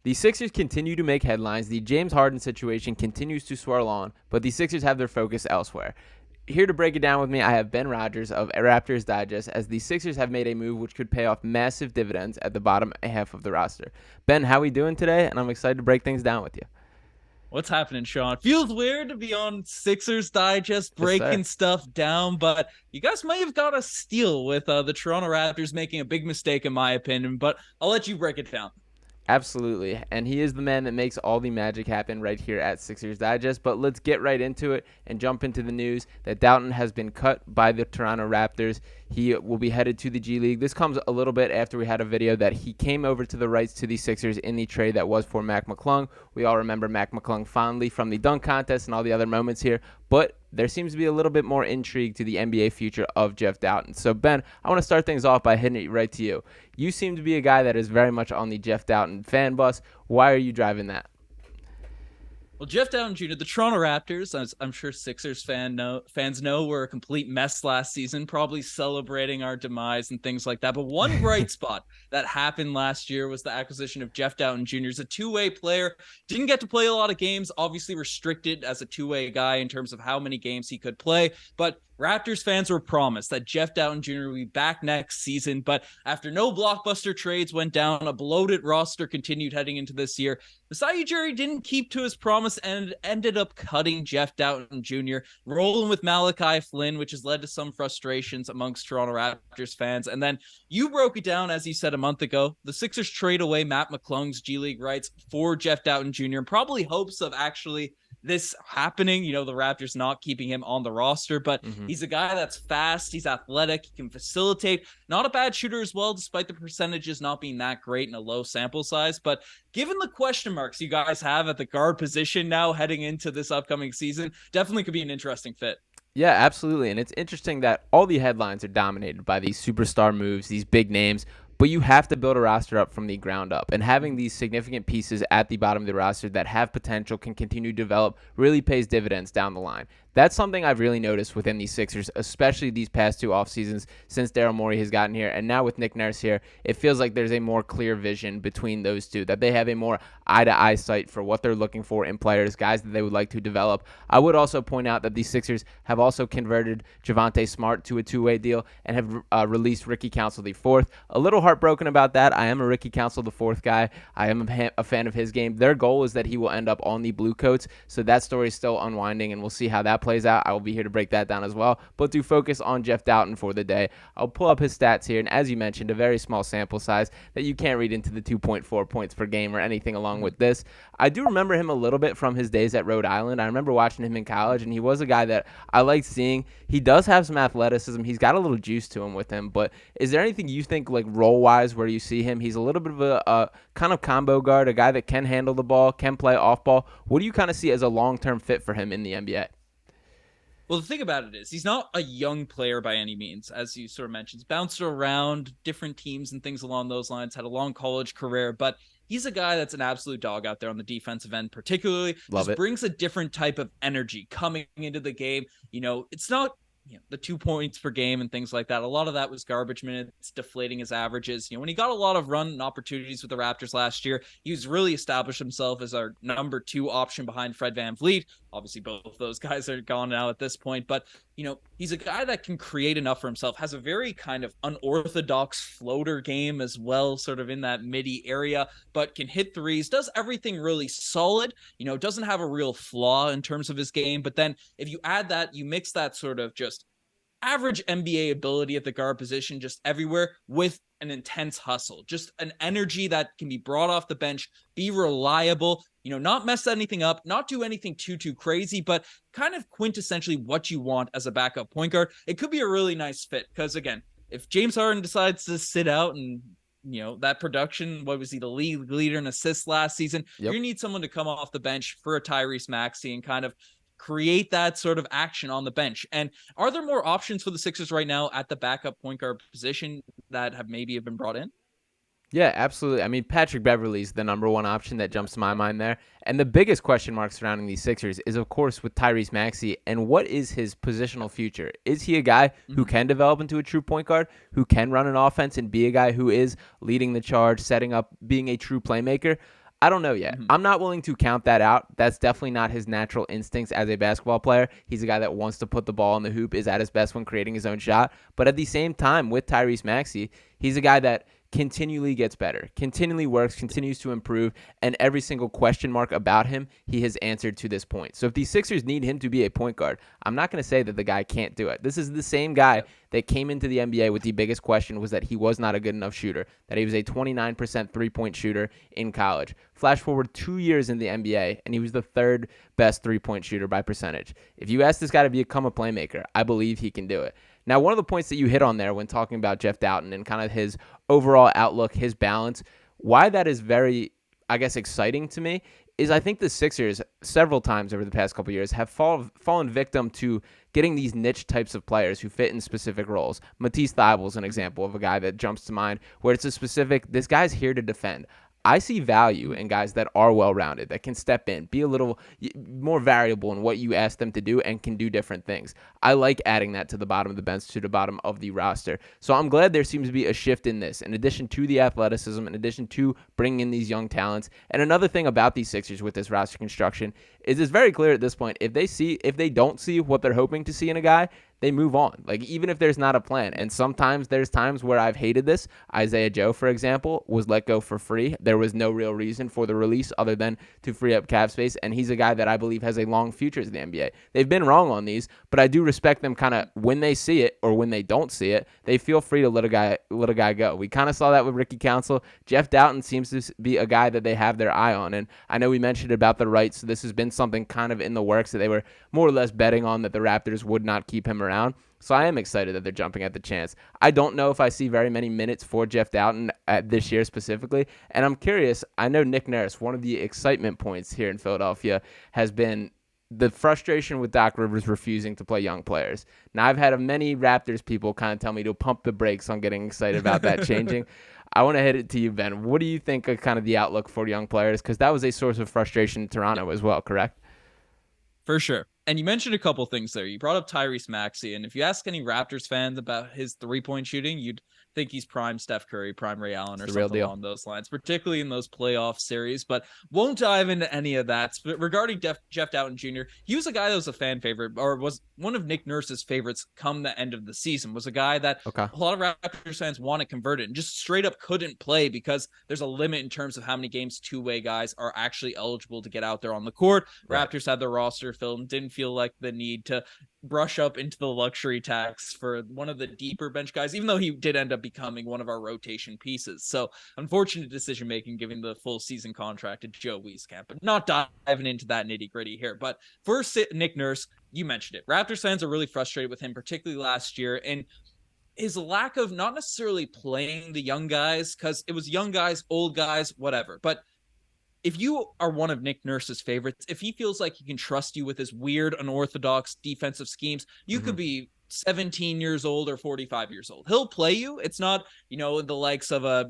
The Sixers continue to make headlines. The James Harden situation continues to swirl on, but the Sixers have their focus elsewhere. Here to break it down with me, I have Ben Rogers of Raptors Digest, as the Sixers have made a move which could pay off massive dividends at the bottom half of the roster. Ben, how are we doing today? And I'm excited to break things down with you. What's happening, Sean? Feels weird to be on Sixers Digest breaking Yes, stuff down, but you guys may have got a steal with the Toronto Raptors making a big mistake, in my opinion, but I'll let you break it down. absolutely. And he is the man that makes all the magic happen right here at Sixers Digest. But let's get right into it and jump into the news that Dowtin has been cut by the Toronto Raptors. He will be headed to the G League. This comes a little bit after we had a video that he came over to the rights to the Sixers in the trade that was for Mac McClung. We all remember Mac McClung fondly from the dunk contest and all the other moments here. But there seems to be a little bit more intrigue to the NBA future of Jeff Downtin. So, Ben, I want to start things off by hitting it right to you. You seem to be a guy that is very much on the Jeff Downtin fan bus. Why are you driving that? Well, Jeff Downtin Jr., the Toronto Raptors, as I'm sure Sixers fans know, were a complete mess last season, probably celebrating our demise and things like that. But one bright spot that happened last year was the acquisition of Jeff Downtin Jr. as a two-way player. Didn't get to play a lot of games, obviously restricted as a two-way guy in terms of how many games he could play. But Raptors fans were promised that Jeff Downtin Jr. will be back next season, but after no blockbuster trades went down, a bloated roster continued heading into this year. Masai Ujiri didn't keep to his promise and ended up cutting Jeff Downtin Jr., rolling with Malachi Flynn, which has led to some frustrations amongst Toronto Raptors fans. And then you broke it down, as you said a month ago. The Sixers trade away Mac McClung's G League rights for Jeff Downtin Jr. in probably hopes of actually this happening, the Raptors not keeping him on the roster, but he's a guy that's fast, he's athletic, he can facilitate, not a bad shooter as well, despite the percentages not being that great in a low sample size. But given the question marks you guys have at the guard position now heading into this upcoming season, definitely could be an interesting fit. Yeah, absolutely. And it's interesting that all the headlines are dominated by these superstar moves, these big names, but you have to build a roster up from the ground up. And having these significant pieces at the bottom of the roster that have potential, can continue to develop, really pays dividends down the line. That's something I've really noticed within these Sixers, especially these past two off seasons since Daryl Morey has gotten here. And now with Nick Nurse here, it feels like there's a more clear vision between those two, that they have a more eye-to-eye sight for what they're looking for in players, guys that they would like to develop. I would also point out that the Sixers have also converted Javonte Smart to a two-way deal and have released Ricky Council IV. A little heartbroken about that. I am a Ricky Council IV guy. I am a fan of his game. Their goal is that he will end up on the Blue Coats, so that story is still unwinding, and we'll see how that plays out. I will be here to break that down as well, but to focus on Jeff Downtin for the day, I'll pull up his stats here, and as you mentioned, a very small sample size that you can't read into the 2.4 points per game or anything along with this. I do remember him a little bit from his days at Rhode Island. I remember watching him in college, and he was a guy that I liked seeing. He does have some athleticism. He's got a little juice to him with him, but is there anything you think, like role-wise, where you see him? He's a little bit of a kind of combo guard, a guy that can handle the ball, can play off ball. What do you kind of see as a long-term fit for him in the NBA? Well, the thing about it is he's not a young player by any means, as you sort of mentioned. He's bounced around different teams and things along those lines, had a long college career, but he's a guy that's an absolute dog out there on the defensive end, particularly. Love it. Brings a different type of energy coming into the game. It's not the 2 points per game and things like that. A lot of that was garbage minutes, deflating his averages. When he got a lot of run opportunities with the Raptors last year, he was really established himself as our number 2 option behind Fred VanVleet. Obviously, both of those guys are gone now at this point, but he's a guy that can create enough for himself, has a very kind of unorthodox floater game as well, sort of in that midi area, but can hit threes, does everything really solid, doesn't have a real flaw in terms of his game. But then if you add that, you mix that sort of just average NBA ability at the guard position, just everywhere, with an intense hustle, just an energy that can be brought off the bench, be reliable, not mess anything up, not do anything too crazy, but kind of quintessentially what you want as a backup point guard. It could be a really nice fit because, again, if James Harden decides to sit out and that production, what was he, the league leader in assists last season? Yep. You're going to need someone to come off the bench for a Tyrese Maxey and kind of create that sort of action on the bench. And are there more options for the Sixers right now at the backup point guard position that have been brought in? Yeah, absolutely. I mean, Patrick Beverley's the number one option that jumps to my mind there. And the biggest question mark surrounding these Sixers is, of course, with Tyrese Maxey. And what is his positional future? Is he a guy who can develop into a true point guard, who can run an offense and be a guy who is leading the charge, setting up, being a true playmaker? I don't know yet. Mhm. I'm not willing to count that out. That's definitely not his natural instincts as a basketball player. He's a guy that wants to put the ball in the hoop, is at his best when creating his own shot. But at the same time, with Tyrese Maxey, he's a guy that continually gets better, continually works, continues to improve, and every single question mark about him, he has answered to this point. So if the Sixers need him to be a point guard, I'm not going to say that the guy can't do it. This is the same guy that came into the NBA with the biggest question was that he was not a good enough shooter, that he was a 29% three-point shooter in college. Flash forward 2 years in the NBA, and he was the third best three-point shooter by percentage. If you ask this guy to become a playmaker, I believe he can do it. Now, one of the points that you hit on there when talking about Jeff Downtin and kind of his overall outlook, his balance, why that is very, I guess, exciting to me is I think the Sixers several times over the past couple of years have fallen victim to getting these niche types of players who fit in specific roles. Matisse Thybulle is an example of a guy that jumps to mind where it's a specific, this guy's here to defend. I see value in guys that are well-rounded, that can step in, be a little more variable in what you ask them to do, and can do different things. I like adding that to the bottom of the bench, to the bottom of the roster. So I'm glad there seems to be a shift in this, in addition to the athleticism, in addition to bringing in these young talents. And another thing about these Sixers with this roster construction is it's very clear at this point, if they don't see what they're hoping to see in a guy, they move on. Like, even if there's not a plan. And sometimes there's times where I've hated this. Isaiah Joe, for example, was let go for free. There was no real reason for the release other than to free up cap space. And he's a guy that I believe has a long future in the NBA. They've been wrong on these, but I do respect them kind of when they see it or when they don't see it, they feel free to let a guy go. We kind of saw that with Ricky Council. Jeff Downtin seems to be a guy that they have their eye on. And I know we mentioned about the rights. So this has been something kind of in the works that they were more or less betting on, that the Raptors would not keep him around. So I am excited that they're jumping at the chance. I don't know if I see very many minutes for Jeff Downtin this year specifically, and I'm curious. I know Nick Nurse, one of the excitement points here in Philadelphia has been the frustration with Doc Rivers refusing to play young players. Now, I've had many Raptors people kind of tell me to pump the brakes on getting excited about that changing. I want to hit it to you, Ben. What do you think of kind of the outlook for young players? Because that was a source of frustration in Toronto as well, correct? For sure. And you mentioned a couple things there. You brought up Tyrese Maxey, and if you ask any Raptors fans about his three-point shooting, you'd think he's prime Steph Curry, prime Ray Allen, or something along those lines, particularly in those playoff series. But won't dive into any of that. But regarding Jeff Downtin Jr., he was a guy that was a fan favorite, or was one of Nick Nurse's favorites come the end of the season, was a guy that a lot of Raptors fans want to convert it and just straight up couldn't play because there's a limit in terms of how many games two-way guys are actually eligible to get out there on the court. Right. Raptors had their roster filled and didn't feel like the need to brush up into the luxury tax for one of the deeper bench guys, even though he did end up becoming one of our rotation pieces. So unfortunate decision making, giving the full season contract to Joe Wieskamp, but not diving into that nitty gritty here. But first, Nick Nurse, you mentioned it. Raptors fans are really frustrated with him, particularly last year, and his lack of not necessarily playing the young guys, because it was young guys, old guys, whatever. But if you are one of Nick Nurse's favorites, if he feels like he can trust you with his weird, unorthodox defensive schemes, you could be 17 years old or 45 years old. He'll play you. It's not, the likes of a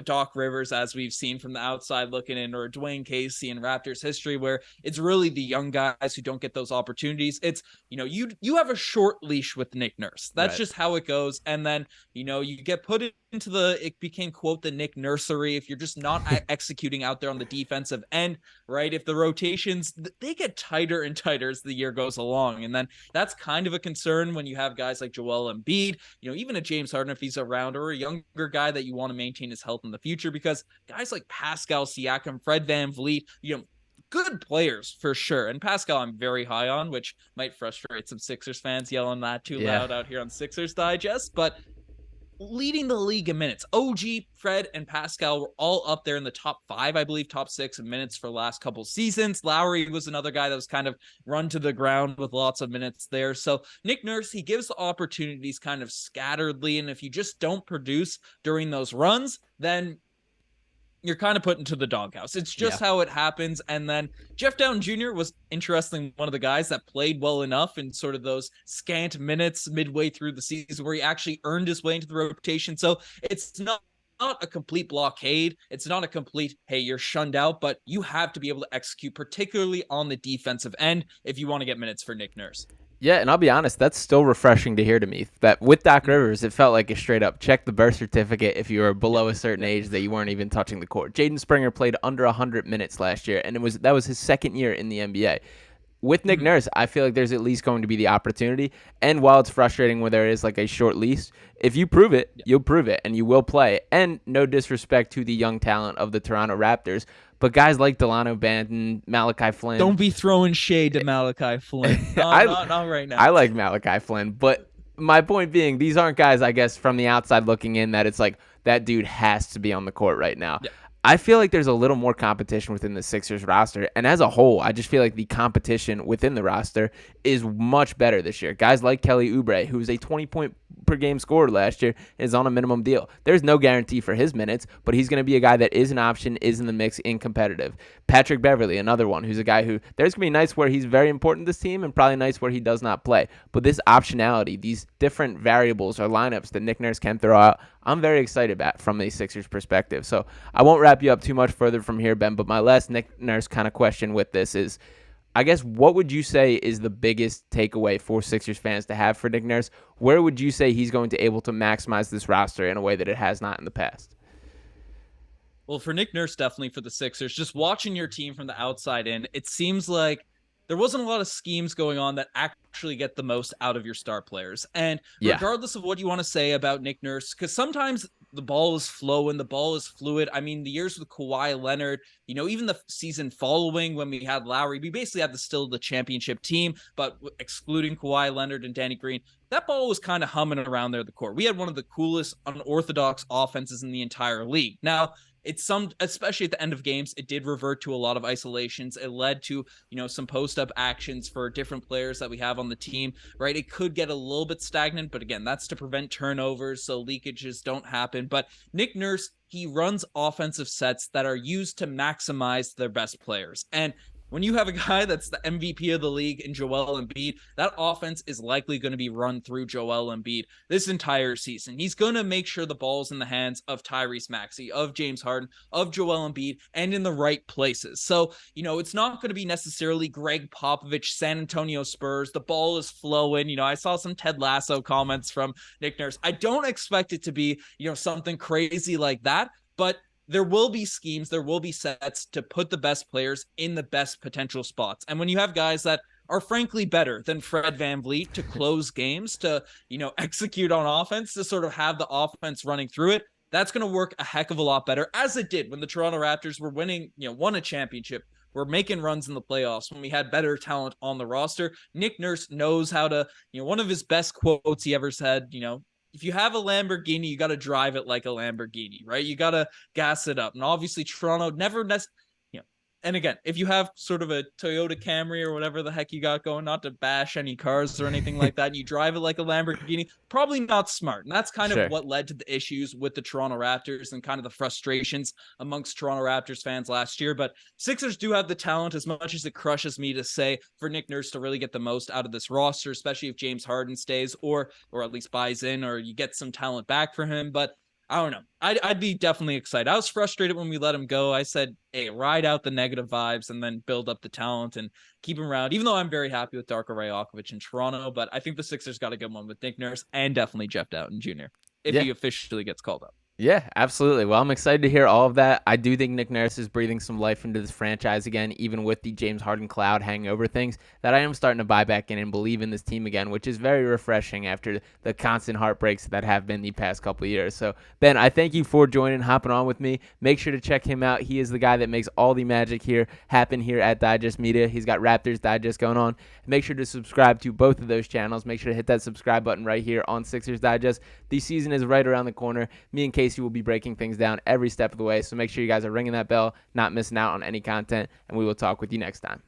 Doc Rivers, as we've seen from the outside looking in, or Dwayne Casey in Raptors history, where it's really the young guys who don't get those opportunities. It's, you have a short leash with Nick Nurse. That's just how it goes. And then, you get put into it became, quote, the Nick Nursery if you're just not executing out there on the defensive end, right? If the rotations, they get tighter and tighter as the year goes along. And then that's kind of a concern when you have guys like Joel Embiid, even a James Harden if he's around, or a younger guy that you want to maintain his health in the future, because guys like Pascal Siakam, Fred VanVleet, good players for sure. And Pascal I'm very high on, which might frustrate some Sixers fans yelling that too loud out here on Sixers Digest, but leading the league in minutes. OG, Fred, and Pascal were all up there in the top 5, I believe, top 6 in minutes for the last couple seasons. Lowry was another guy that was kind of run to the ground with lots of minutes there. So Nick Nurse, he gives the opportunities kind of scatteredly, and if you just don't produce during those runs, then you're kind of put into the doghouse. It's just how it happens. And then Jeff Downtin Jr. was interesting, one of the guys that played well enough in sort of those scant minutes midway through the season where he actually earned his way into the rotation. So it's not a complete blockade. It's not a complete, hey, you're shunned out, but you have to be able to execute, particularly on the defensive end, if you want to get minutes for Nick Nurse. Yeah, and I'll be honest, that's still refreshing to hear to me. That with Doc Rivers, it felt like a straight up check the birth certificate if you were Yeah. below a certain Yeah. age that you weren't even touching the court. Jaden Springer played under 100 minutes last year, and that was his second year in the NBA. With Nick Mhm. Nurse, I feel like there's at least going to be the opportunity. And while it's frustrating when there is like a short lease, if you prove it, Yeah. you'll prove it and you will play. And no disrespect to the young talent of the Toronto Raptors, but guys like Delano Banton, Malachi Flynn, Don't be throwing shade to Malachi Flynn. Not I not not right now. I like Malachi Flynn, but my point being, these aren't guys, I guess, from the outside looking in that it's like that dude has to be on the court right now. Yeah. I feel like there's a little more competition within the Sixers roster, and as a whole, I just feel like the competition within the roster is much better this year. Guys like Kelly Oubre, who's a 20-point per game scorer last year, is on a minimum deal. There's no guarantee for his minutes, but he's going to be a guy that is an option, is in the mix, in competitive. Patrick Beverley, another one, who's a guy who there's going to be nights where he's very important to this team and probably nights where he does not play. But this optionality, these different variables or lineups that Nick Nurse can throw out, I'm very excited about from the Sixers perspective. So I won't wrap you up too much further from here, Ben, but my last Nick Nurse kind of question with this is, I guess, what would you say is the biggest takeaway for Sixers fans to have for Nick Nurse? Where would you say he's going to able to maximize this roster in a way that it has not in the past? Well, for Nick Nurse, definitely for the Sixers, just watching your team from the outside in, it seems like there wasn't a lot of schemes going on that actually get the most out of your star players. And Yeah. regardless of what you want to say about Nick Nurse, because sometimes the ball is flowing, the ball is fluid. I mean, the years with Kawhi Leonard, even the season following when we had Lowry, we basically had the championship team, but excluding Kawhi Leonard and Danny Green, that ball was kind of humming around there, the court. We had one of the coolest unorthodox offenses in the entire league. Now, especially at the end of games, it did revert to a lot of isolations. It led to, some post-up actions for different players that we have on the team, right? It could get a little bit stagnant, but again, that's to prevent turnovers so leakages don't happen. But Nick Nurse, he runs offensive sets that are used to maximize their best players. And when you have a guy that's the MVP of the league in Joel Embiid, that offense is likely going to be run through Joel Embiid this entire season. He's going to make sure the ball's in the hands of Tyrese Maxey, of James Harden, of Joel Embiid, and in the right places. So, it's not going to be necessarily Greg Popovich, San Antonio Spurs. The ball is flowing. I saw some Ted Lasso comments from Nick Nurse. I don't expect it to be, something crazy like that, but there will be schemes, there will be sets to put the best players in the best potential spots. And when you have guys that are frankly better than Fred VanVleet to close games, to, execute on offense, to sort of have the offense running through it, that's going to work a heck of a lot better, as it did when the Toronto Raptors were winning, won a championship. We're making runs in the playoffs when we had better talent on the roster. Nick Nurse knows how to, one of his best quotes he ever said, if you have a Lamborghini, you got to drive it like a Lamborghini, right? You got to gas it up. And obviously Toronto never and again, if you have sort of a Toyota Camry or whatever the heck you got going, not to bash any cars or anything like that, and you drive it like a Lamborghini, probably not smart. And that's kind of what led to the issues with the Toronto Raptors and kind of the frustrations amongst Toronto Raptors fans last year. But Sixers do have the talent, as much as it crushes me to say, for Nick Nurse to really get the most out of this roster, especially if James Harden stays or at least buys in, or you get some talent back for him. But I don't know. I'd be definitely excited. I was frustrated when we let him go. I said, hey, ride out the negative vibes and then build up the talent and keep him around, even though I'm very happy with Darko Rajakovic in Toronto. But I think the Sixers got a good one with Nick Nurse and definitely Jeff Downtin Jr. if he officially gets called up. Yeah, absolutely. Well, I'm excited to hear all of that. I do think Nick Nurse is breathing some life into this franchise again, even with the James Harden cloud hanging over things, that I am starting to buy back in and believe in this team again, which is very refreshing after the constant heartbreaks that have been the past couple of years. So, Ben, I thank you for joining, hopping on with me. Make sure to check him out. He is the guy that makes all the magic here happen here at Digest Media. He's got Raptors Digest going on. Make sure to subscribe to both of those channels. Make sure to hit that subscribe button right here on Sixers Digest. The season is right around the corner. Me and Casey will be breaking things down every step of the way, so make sure you guys are ringing that bell, not missing out on any content, and we will talk with you next time.